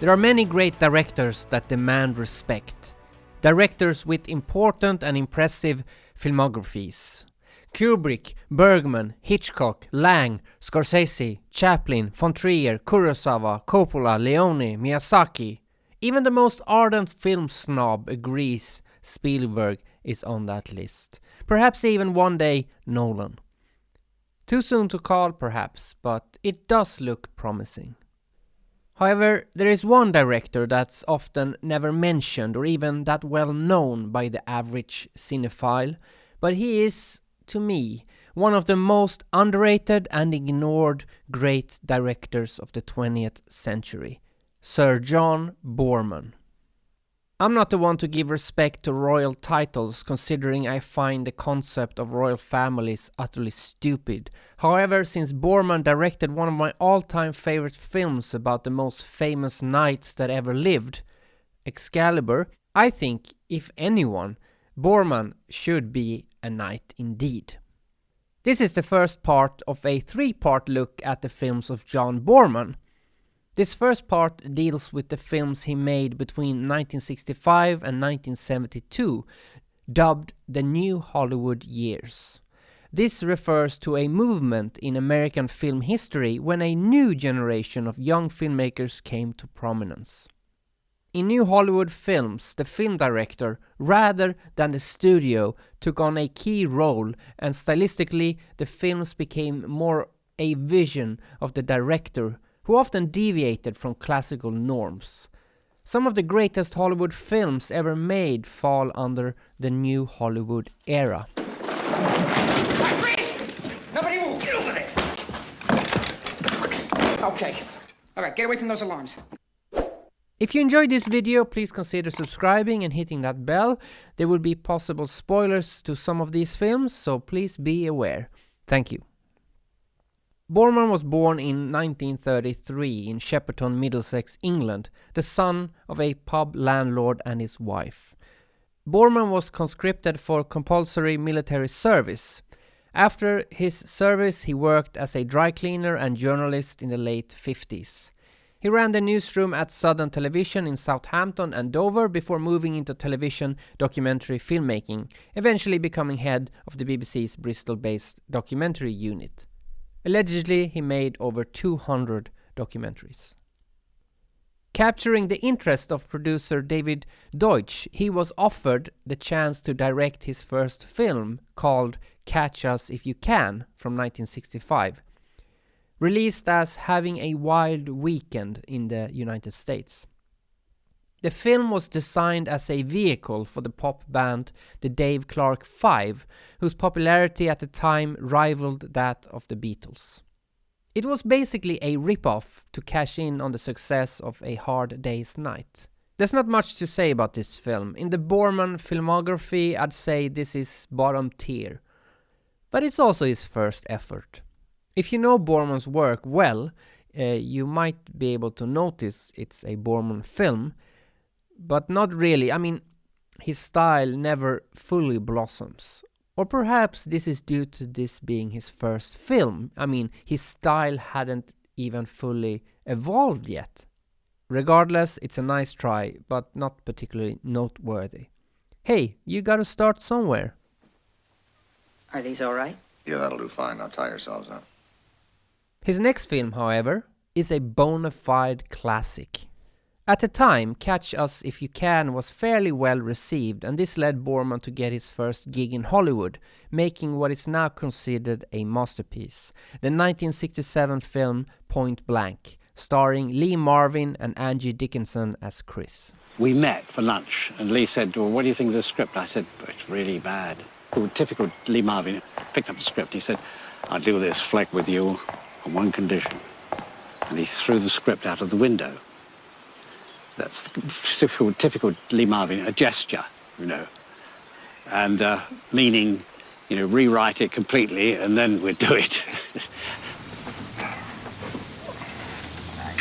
There are many great directors that demand respect. Directors with important and impressive filmographies. Kubrick, Bergman, Hitchcock, Lang, Scorsese, Chaplin, von Trier, Kurosawa, Coppola, Leone, Miyazaki. Even the most ardent film snob agrees Spielberg is on that list. Perhaps even one day Nolan. Too soon to call perhaps, but it does look promising. However, there is one director that's often never mentioned or even that well known by the average cinephile, but he is, to me, one of the most underrated and ignored great directors of the 20th century, Sir John Boorman. I'm not the one to give respect to royal titles, considering I find the concept of royal families utterly stupid. However, since Boorman directed one of my all-time favorite films about the most famous knights that ever lived, Excalibur, I think, if anyone, Boorman should be a knight indeed. This is the first part of a three-part look at the films of John Boorman. This first part deals with the films he made between 1965 and 1972, dubbed the New Hollywood Years. This refers to a movement in American film history when a new generation of young filmmakers came to prominence. In New Hollywood films, the film director, rather than the studio, took on a key role, and stylistically the films became more a vision of the director, who often deviated from classical norms. Some of the greatest Hollywood films ever made fall under the New Hollywood era. Nobody move! Get over there! Okay. Alright, get away from those alarms. If you enjoyed this video, please consider subscribing and hitting that bell. There will be possible spoilers to some of these films, so please be aware. Thank you. Boorman was born in 1933 in Shepperton, Middlesex, England, the son of a pub landlord and his wife. Boorman was conscripted for compulsory military service. After his service, he worked as a dry cleaner and journalist in the late 50s. He ran the newsroom at Southern Television in Southampton and Dover before moving into television documentary filmmaking, eventually becoming head of the BBC's Bristol-based documentary unit. Allegedly, he made over 200 documentaries. Capturing the interest of producer David Deutsch, he was offered the chance to direct his first film, called Catch Us If You Can, from 1965, released as Having a Wild Weekend in the United States. The film was designed as a vehicle for the pop band the Dave Clark 5, whose popularity at the time rivaled that of the Beatles. It was basically a rip-off to cash in on the success of A Hard Day's Night. There's not much to say about this film. In the Boorman filmography, I'd say this is bottom tier. But it's also his first effort. If you know Boorman's work well, you might be able to notice it's a Boorman film, but not really. I mean, his style never fully blossoms. Or perhaps this is due to this being his first film. I mean, his style hadn't even fully evolved yet. Regardless, it's a nice try, but not particularly noteworthy. Hey, you gotta start somewhere. Are these all right? Yeah, that'll do fine. Now tie yourselves up. His next film, however, is a bona fide classic. At the time, Catch Us If You Can was fairly well received, and this led Boorman to get his first gig in Hollywood, making what is now considered a masterpiece, the 1967 film Point Blank, starring Lee Marvin and Angie Dickinson as Chris. We met for lunch, and Lee said, well, what do you think of the script? I said, it's really bad. Well, typical Lee Marvin picked up the script. He said, I'll do this flick with you on one condition. And he threw the script out of the window. That's the typical Lee Marvin, a gesture, you know, and meaning, you know, rewrite it completely and then we'd do it.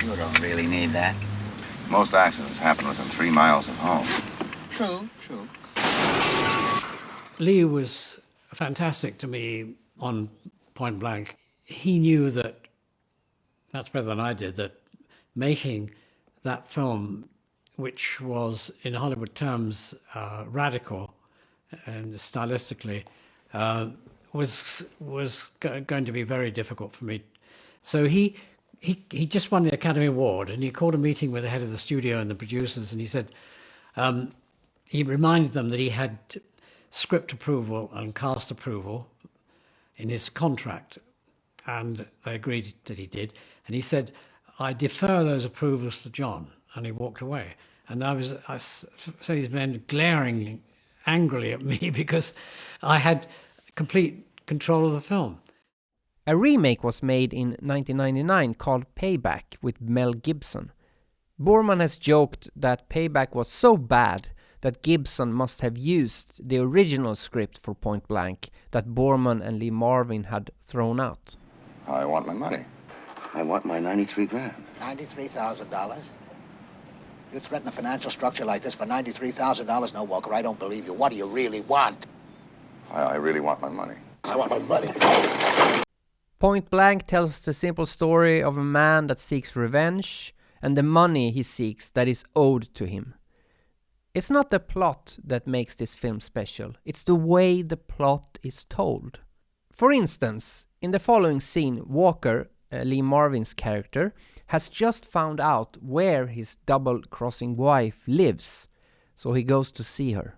You don't really need that. Most accidents happen within 3 miles of home. True, true. Lee was fantastic to me on Point Blank. He knew that, that's better than I did, that making that film, which was in Hollywood terms radical and stylistically, was going to be very difficult for me. So he just won the Academy Award, and he called a meeting with the head of the studio and the producers, and he said, he reminded them that he had script approval and cast approval in his contract, and they agreed that he did. And he said, I defer those approvals to John, and he walked away. And I saw these men glaring angrily at me because I had complete control of the film. A remake was made in 1999 called Payback with Mel Gibson. Boorman has joked that Payback was so bad that Gibson must have used the original script for Point Blank that Boorman and Lee Marvin had thrown out. I want my money. I want my 93 grand. $93,000? You threaten a financial structure like this for $93,000? No, Walker, I don't believe you. What do you really want? I really want my money. I want my money. Point Blank tells the simple story of a man that seeks revenge and the money he seeks that is owed to him. It's not the plot that makes this film special, it's the way the plot is told. For instance, in the following scene, Walker, Lee Marvin's character, has just found out where his double-crossing wife lives, so he goes to see her.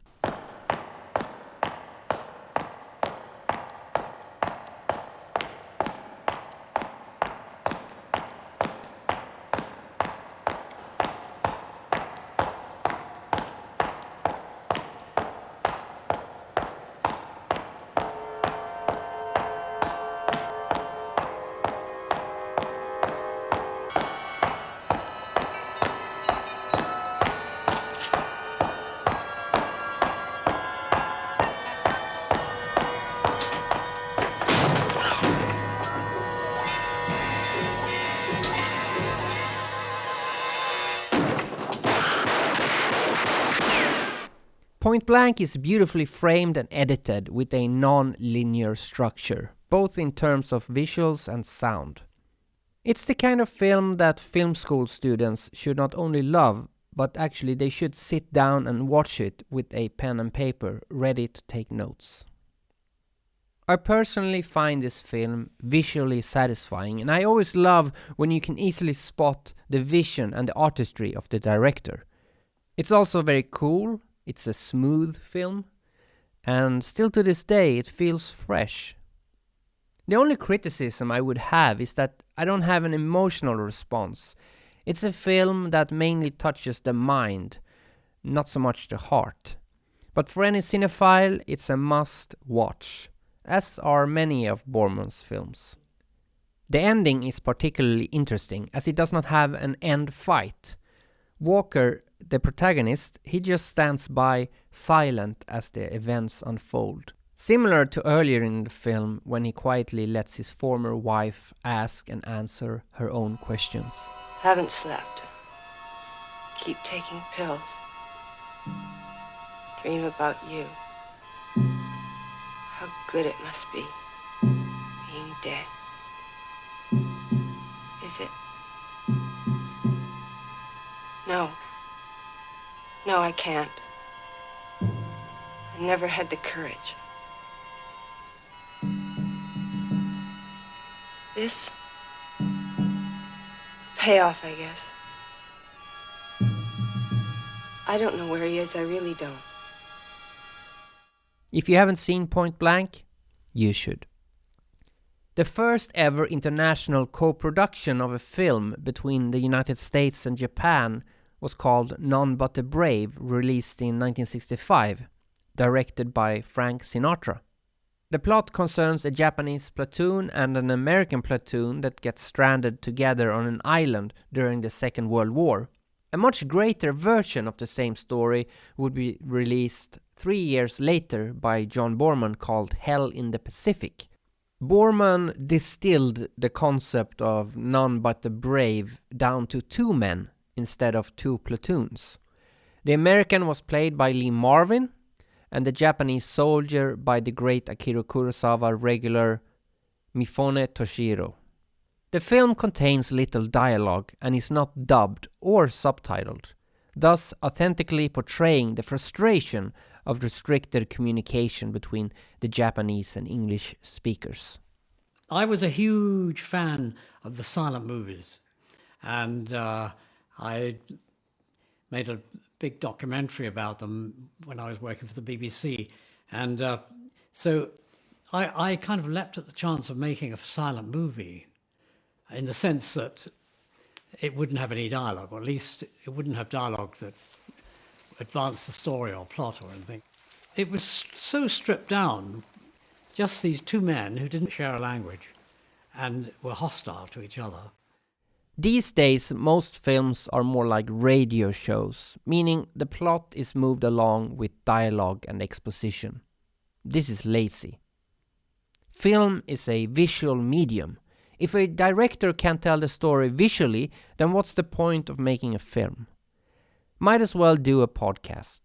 Point Blank is beautifully framed and edited with a non-linear structure, both in terms of visuals and sound. It's the kind of film that film school students should not only love, but actually they should sit down and watch it with a pen and paper, ready to take notes. I personally find this film visually satisfying, and I always love when you can easily spot the vision and the artistry of the director. It's also very cool. It's a smooth film, and still to this day it feels fresh. The only criticism I would have is that I don't have an emotional response. It's a film that mainly touches the mind, not so much the heart. But for any cinephile, it's a must watch, as are many of Boorman's films. The ending is particularly interesting, as it does not have an end fight. Walker, the protagonist, he just stands by silent as the events unfold. Similar to earlier in the film when he quietly lets his former wife ask and answer her own questions. Haven't slept. Keep taking pills. Dream about you. How good it must be being dead. Is it? No. No, I can't. I never had the courage. This? Payoff, I guess. I don't know where he is, I really don't. If you haven't seen Point Blank, you should. The first ever international co-production of a film between the United States and Japan was called None But the Brave, released in 1965, directed by Frank Sinatra. The plot concerns a Japanese platoon and an American platoon that get stranded together on an island during the Second World War. A much greater version of the same story would be released 3 years later by John Boorman called Hell in the Pacific. Boorman distilled the concept of none but the brave down to 2 men instead of 2 platoons. The American was played by Lee Marvin, and the Japanese soldier by the great Akira Kurosawa regular Mifune Toshiro. The film contains little dialogue and is not dubbed or subtitled, thus authentically portraying the frustration of restricted communication between the Japanese and English speakers. I was a huge fan of the silent movies, and I made a big documentary about them when I was working for the BBC. And so I kind of leapt at the chance of making a silent movie in the sense that it wouldn't have any dialogue, or at least it wouldn't have dialogue that advanced the story or plot or anything. It was so stripped down, just these 2 men who didn't share a language and were hostile to each other. These days, most films are more like radio shows, meaning the plot is moved along with dialogue and exposition. This is lazy. Film is a visual medium. If a director can't tell the story visually, then what's the point of making a film? Might as well do a podcast.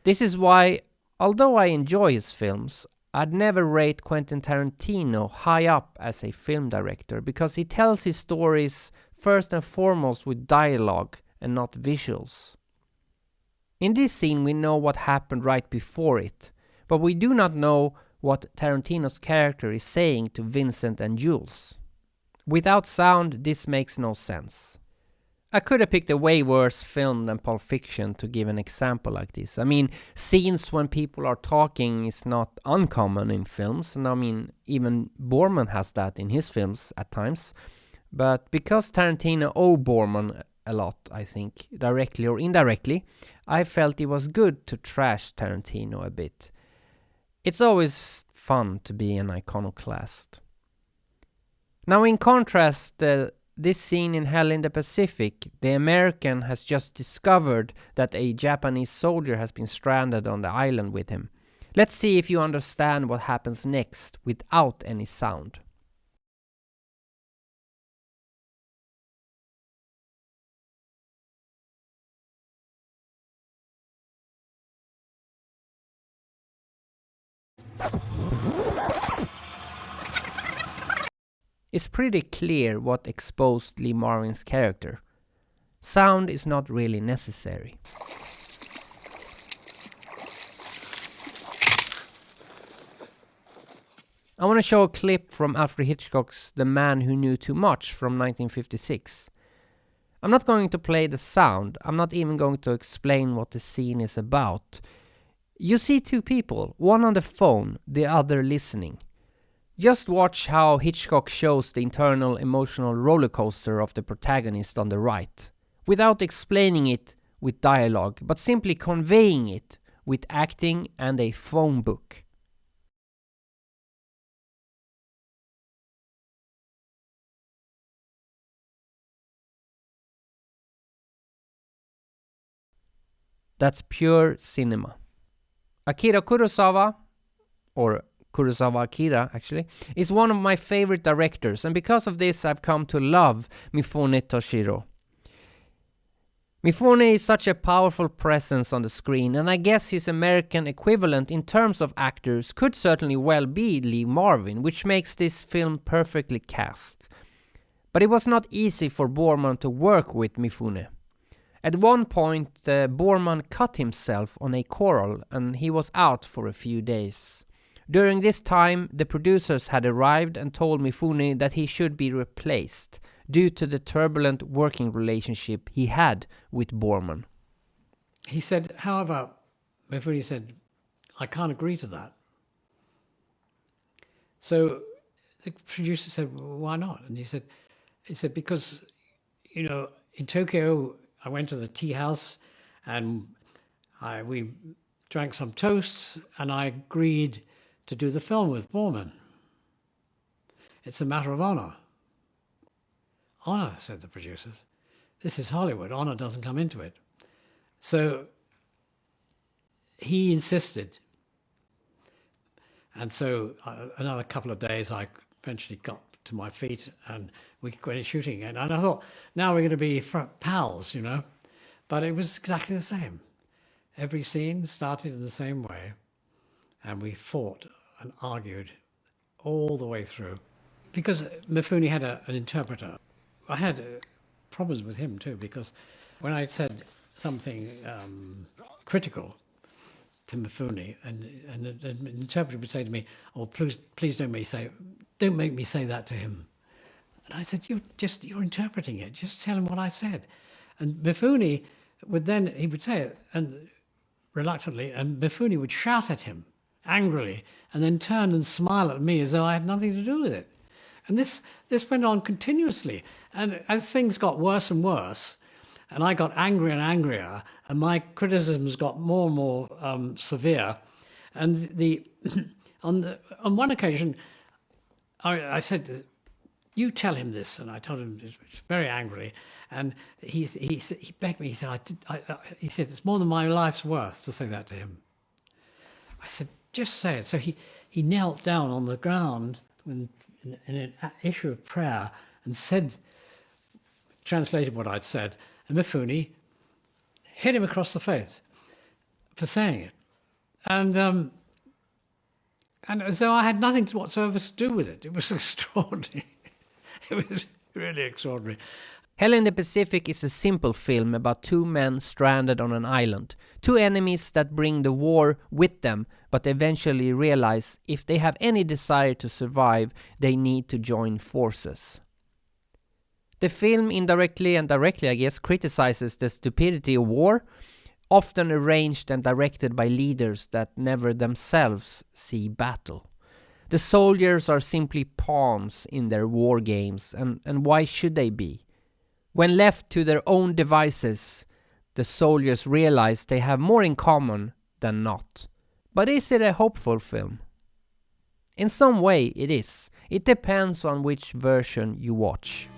This is why, although I enjoy his films, I'd never rate Quentin Tarantino high up as a film director, because he tells his stories first and foremost with dialogue and not visuals. In this scene we know what happened right before it, but we do not know what Tarantino's character is saying to Vincent and Jules. Without sound, this makes no sense. I could have picked a way worse film than Pulp Fiction to give an example like this. I mean, scenes when people are talking is not uncommon in films, and I mean, even Boorman has that in his films at times. But because Tarantino owed Boorman a lot, I think, directly or indirectly, I felt it was good to trash Tarantino a bit. It's always fun to be an iconoclast. Now, in contrast, this scene in Hell in the Pacific, the American has just discovered that a Japanese soldier has been stranded on the island with him. Let's see if you understand what happens next without any sound. It's pretty clear what exposed Lee Marvin's character. Sound is not really necessary. I want to show a clip from Alfred Hitchcock's The Man Who Knew Too Much from 1956. I'm not going to play the sound, I'm not even going to explain what the scene is about. You see 2 people, one on the phone, the other listening. Just watch how Hitchcock shows the internal emotional roller coaster of the protagonist on the right, without explaining it with dialogue, but simply conveying it with acting and a phone book. That's pure cinema. Akira Kurosawa, or Kurosawa Akira actually, is one of my favorite directors, and because of this I've come to love Mifune Toshiro. Mifune is such a powerful presence on the screen, and I guess his American equivalent in terms of actors could certainly well be Lee Marvin, which makes this film perfectly cast. But it was not easy for Boorman to work with Mifune. At one point, Boorman cut himself on a coral and he was out for a few days. During this time, the producers had arrived and told Mifune that he should be replaced due to the turbulent working relationship he had with Boorman. He said, however, Mifune said, I can't agree to that. So the producer said, well, why not? And he said, because, you know, in Tokyo, I went to the tea house and we drank some toasts and I agreed to do the film with Boorman. It's a matter of honor. Honor, said the producers. this is Hollywood. Honor doesn't come into it. So he insisted. And so another couple of days, I eventually got to my feet and we went shooting again. And I thought, now we're going to be pals, you know. But it was exactly the same. Every scene started in the same way. And we fought and argued all the way through. Because Mifune had an interpreter, I had problems with him too, because when I said something critical to Mifune, and an interpreter would say to me, "Oh, please don't make me say that to him." And I said, "You're interpreting it. Just tell him what I said." And Mifune he would say it, and reluctantly, and Mifune would shout at him angrily, and then turn and smile at me as though I had nothing to do with it. And this went on continuously. And as things got worse and worse, and I got angrier and angrier, and my criticisms got more and more severe. And on one occasion, I said, "You tell him this," and I told him very angrily. And he begged me. He said, he said, "It's more than my life's worth to say that to him." I said, "Just say it." So he knelt down on the ground in an issue of prayer and translated what I'd said. And Mifune hit him across the face for saying it. And as though I had nothing whatsoever to do with it. It was extraordinary. It was really extraordinary. Hell in the Pacific is a simple film about two men stranded on an island. Two enemies that bring the war with them, but eventually realize if they have any desire to survive, they need to join forces. The film indirectly and directly, I guess, criticizes the stupidity of war, often arranged and directed by leaders that never themselves see battle. The soldiers are simply pawns in their war games, and why should they be? When left to their own devices, the soldiers realize they have more in common than not. But is it a hopeful film? In some way it is. It depends on which version you watch.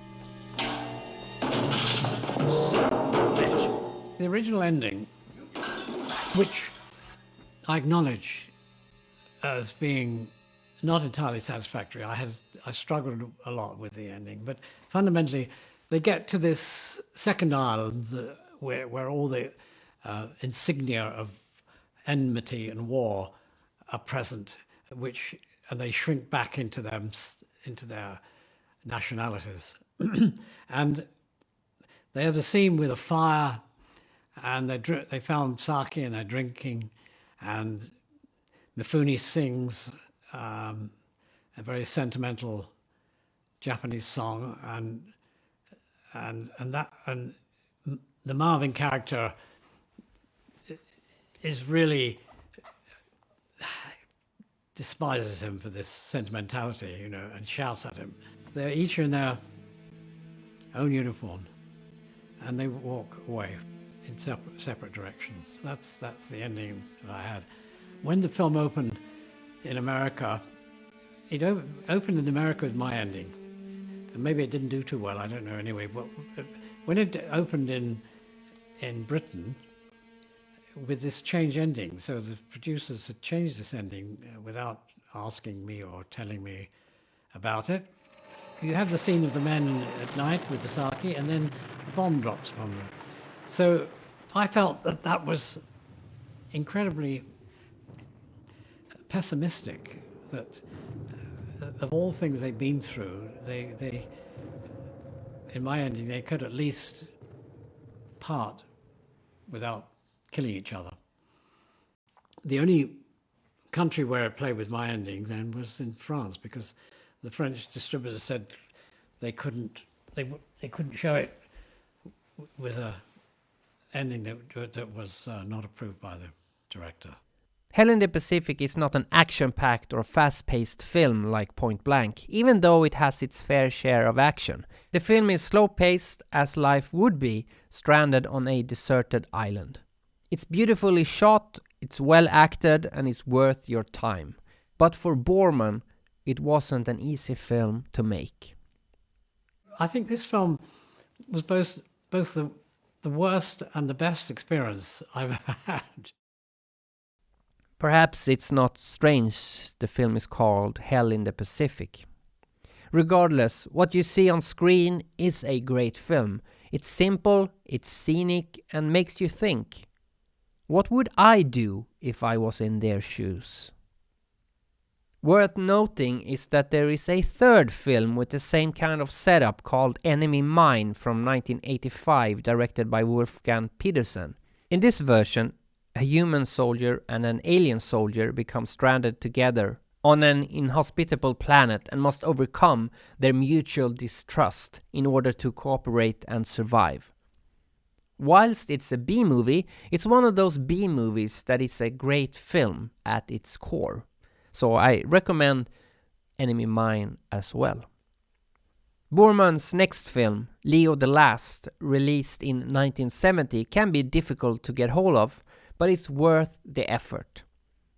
The original ending, which I acknowledge as being not entirely satisfactory. I struggled a lot with the ending, but fundamentally they get to this second island where all the insignia of enmity and war are present, and they shrink back into their nationalities. And they have a scene with a fire, and they found sake and they're drinking, and Mifune sings a very sentimental Japanese song, and the Marvin character is really despises him for this sentimentality, you know, and shouts at him. They're each in their own uniform, and they walk away in separate directions. That's the ending that I had. When the film opened in America, it opened in America with my ending. And maybe it didn't do too well, I don't know anyway. But when it opened in Britain with this change ending, so the producers had changed this ending without asking me or telling me about it. You have the scene of the men at night with the sake, and then a bomb drops on them. So I felt that was incredibly pessimistic, that of all things they've been through, they in my ending, they could at least part without killing each other. The only country where it played with my ending then was in France, because the French distributor said they couldn't show it with a ending that was not approved by the director. Hell in the Pacific is not an action-packed or fast-paced film like Point Blank, even though it has its fair share of action. The film is slow-paced, as life would be, stranded on a deserted island. It's beautifully shot, it's well acted, and it's worth your time. But for Boorman, it wasn't an easy film to make. I think this film was both both the worst and the best experience I've had. Perhaps it's not strange the film is called Hell in the Pacific. Regardless, what you see on screen is a great film. It's simple, it's scenic, and makes you think. What would I do if I was in their shoes? Worth noting is that there is a third film with the same kind of setup called Enemy Mine from 1985, directed by Wolfgang Petersen. In this version, a human soldier and an alien soldier become stranded together on an inhospitable planet and must overcome their mutual distrust in order to cooperate and survive. Whilst it's a B-movie, it's one of those B-movies that is a great film at its core. So I recommend Enemy Mine as well. Boorman's next film, Leo the Last, released in 1970, can be difficult to get hold of, but it's worth the effort.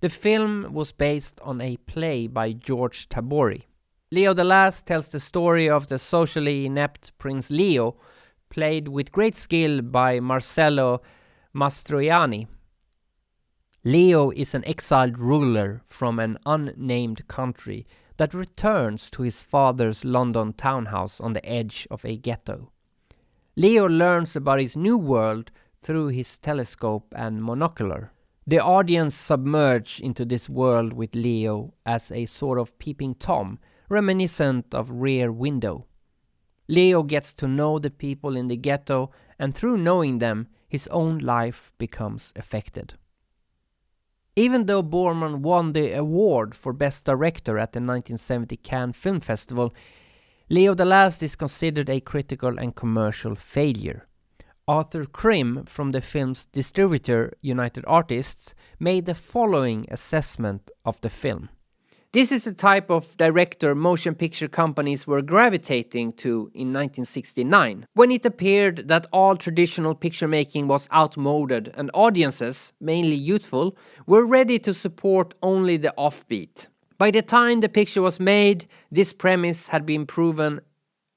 The film was based on a play by George Tabori. Leo the Last tells the story of the socially inept Prince Leo, played with great skill by Marcello Mastroianni. Leo is an exiled ruler from an unnamed country that returns to his father's London townhouse on the edge of a ghetto. Leo learns about his new world through his telescope and monocular. The audience submerge into this world with Leo as a sort of peeping Tom, reminiscent of Rear Window. Leo gets to know the people in the ghetto, and through knowing them, his own life becomes affected. Even though Boorman won the award for Best Director at the 1970 Cannes Film Festival, Leo the Last is considered a critical and commercial failure. Arthur Krim from the film's distributor United Artists made the following assessment of the film. This is a type of director motion picture companies were gravitating to in 1969, when it appeared that all traditional picture making was outmoded and audiences, mainly youthful, were ready to support only the offbeat. By the time the picture was made, this premise had been proven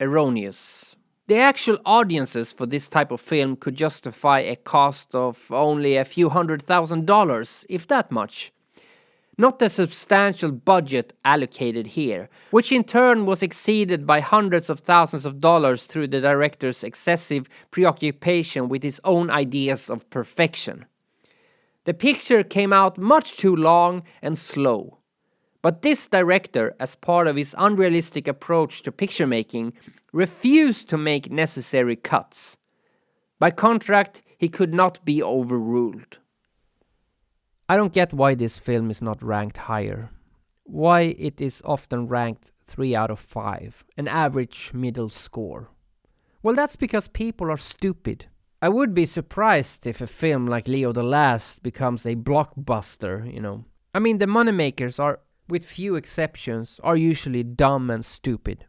erroneous. The actual audiences for this type of film could justify a cost of only a few $100,000, if that much. Not the substantial budget allocated here, which in turn was exceeded by hundreds of thousands of dollars through the director's excessive preoccupation with his own ideas of perfection. The picture came out much too long and slow. But this director, as part of his unrealistic approach to picture making, refused to make necessary cuts. By contract, he could not be overruled. I don't get why this film is not ranked higher. Why it is often ranked 3 out of 5, an average middle score. Well, that's because people are stupid. I would be surprised if a film like Leo the Last becomes a blockbuster, you know. I mean, the moneymakers are, with few exceptions, are usually dumb and stupid.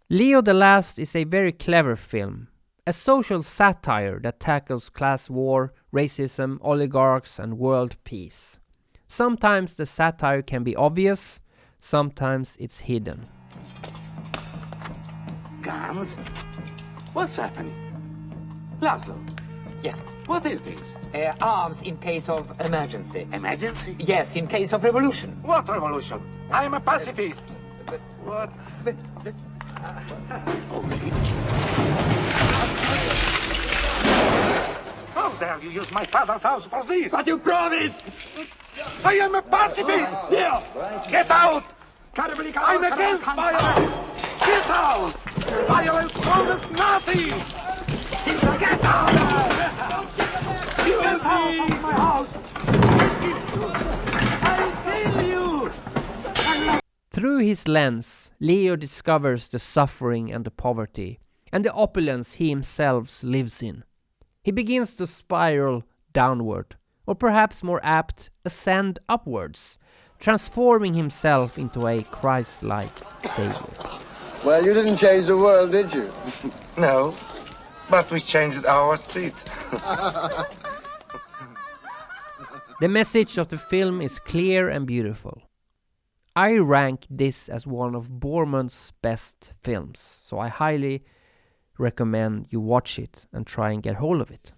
Leo the Last is a very clever film. A social satire that tackles class war, racism, oligarchs, and world peace. Sometimes the satire can be obvious, sometimes it's hidden. Guns? What's happening? Laszlo, Yes. what is this? Arms in case of emergency. Emergency? Yes, in case of revolution. What revolution? I am a pacifist. What? How dare you use my father's house for this? But you promised! I am a pacifist! Here! Get out! I'm I'm against violence! Get out! Violence solves nothing! Get out! You will out of my house! I'll kill you! Through his lens, Leo discovers the suffering and the poverty, and the opulence he himself lives in. He begins to spiral downward, or perhaps more apt, ascend upwards, transforming himself into a Christ-like savior. Well, you didn't change the world, did you? No, but we changed our street. The message of the film is clear and beautiful. I rank this as one of Boorman's best films, so I highly recommend you watch it and try and get hold of it.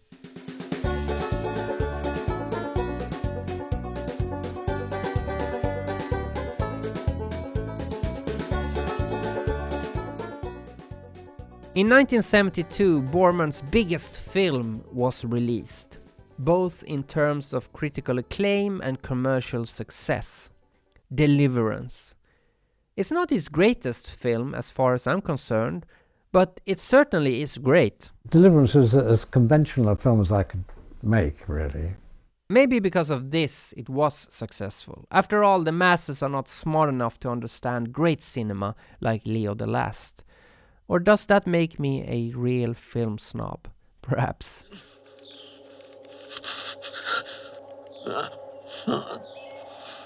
In 1972, Boorman's biggest film was released, both in terms of critical acclaim and commercial success. Deliverance. It's not his greatest film as far as I'm concerned, but it certainly is great. Deliverance was as conventional a film as I could make, really. Maybe because of this it was successful. After all, the masses are not smart enough to understand great cinema like Leo the Last. Or does that make me a real film snob? Perhaps.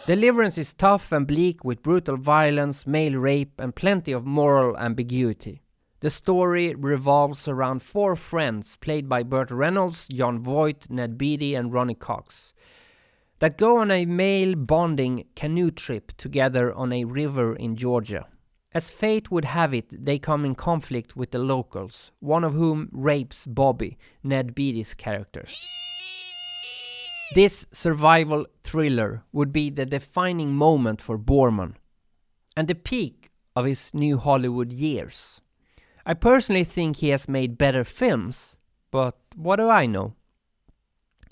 Deliverance is tough and bleak with brutal violence, male rape and plenty of moral ambiguity. The story revolves around 4 friends played by Burt Reynolds, Jon Voight, Ned Beatty and Ronny Cox that go on a male bonding canoe trip together on a river in Georgia. As fate would have it, they come in conflict with the locals, one of whom rapes Bobby, Ned Beatty's character. This survival thriller would be the defining moment for Boorman, and the peak of his new Hollywood years. I personally think he has made better films, but what do I know?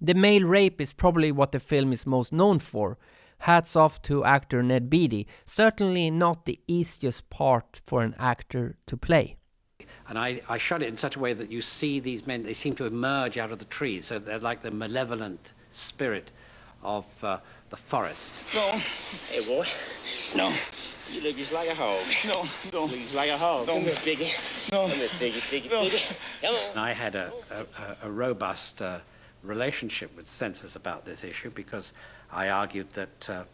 The male rape is probably what the film is most known for. Hats off to actor Ned Beatty. Certainly not the easiest part for an actor to play. And I shot it in such a way that you see these men, they seem to emerge out of the trees, so they're like the malevolent spirit of the forest. No. Hey, boy. No. You look just like a hog. No, don't. You look just like a hog. Don't. Come here, Biggie. No. Come here, Biggie. No. Biggie. Come on. And I had a robust relationship with censors about this issue because I argued that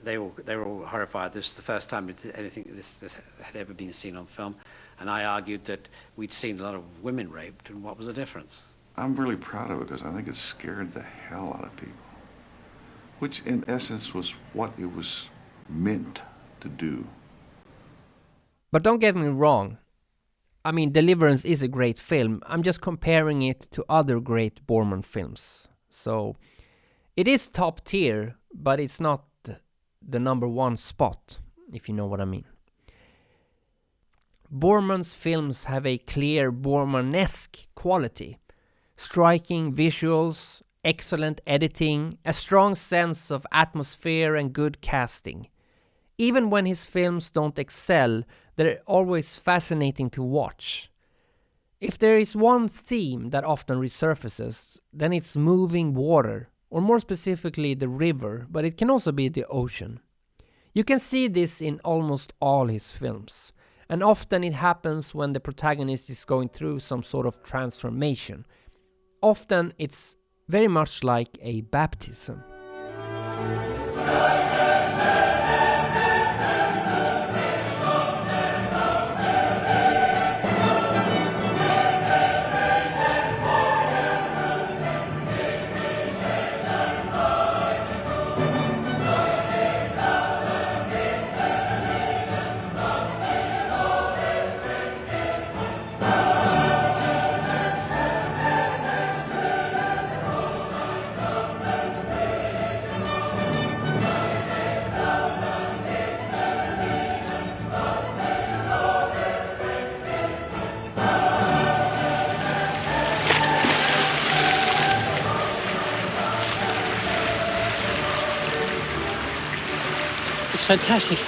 they were all horrified. This is the first time anything this had ever been seen on film, and I argued that we'd seen a lot of women raped, and what was the difference? I'm really proud of it because I think it scared the hell out of people, which in essence was what it was meant to do. But don't get me wrong. I mean, Deliverance is a great film. I'm just comparing it to other great Boorman films. So it is top tier, but it's not the number one spot, if you know what I mean. Boorman's films have a clear Boorman-esque quality. Striking visuals, excellent editing, a strong sense of atmosphere and good casting. Even when his films don't excel, they're always fascinating to watch. If there is one theme that often resurfaces, then it's moving water, or more specifically the river, but it can also be the ocean. You can see this in almost all his films, and often it happens when the protagonist is going through some sort of transformation. Often it's very much like a baptism. It's fantastic.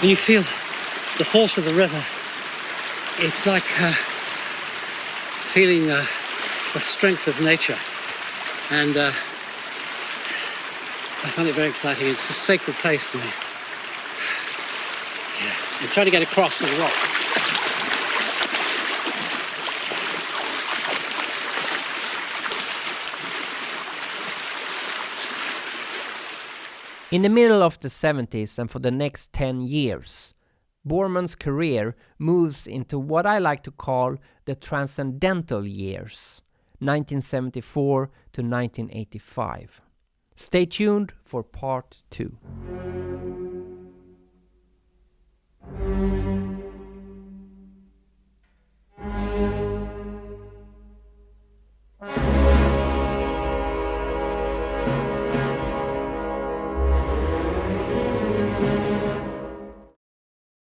When you feel the force of the river, it's like feeling the strength of nature. And I find it very exciting. It's a sacred place to me. Yeah. And try to get across the rock. In the middle of the 70s and for the next 10 years, Boorman's career moves into what I like to call the transcendental years, 1974 to 1985. Stay tuned for part 2.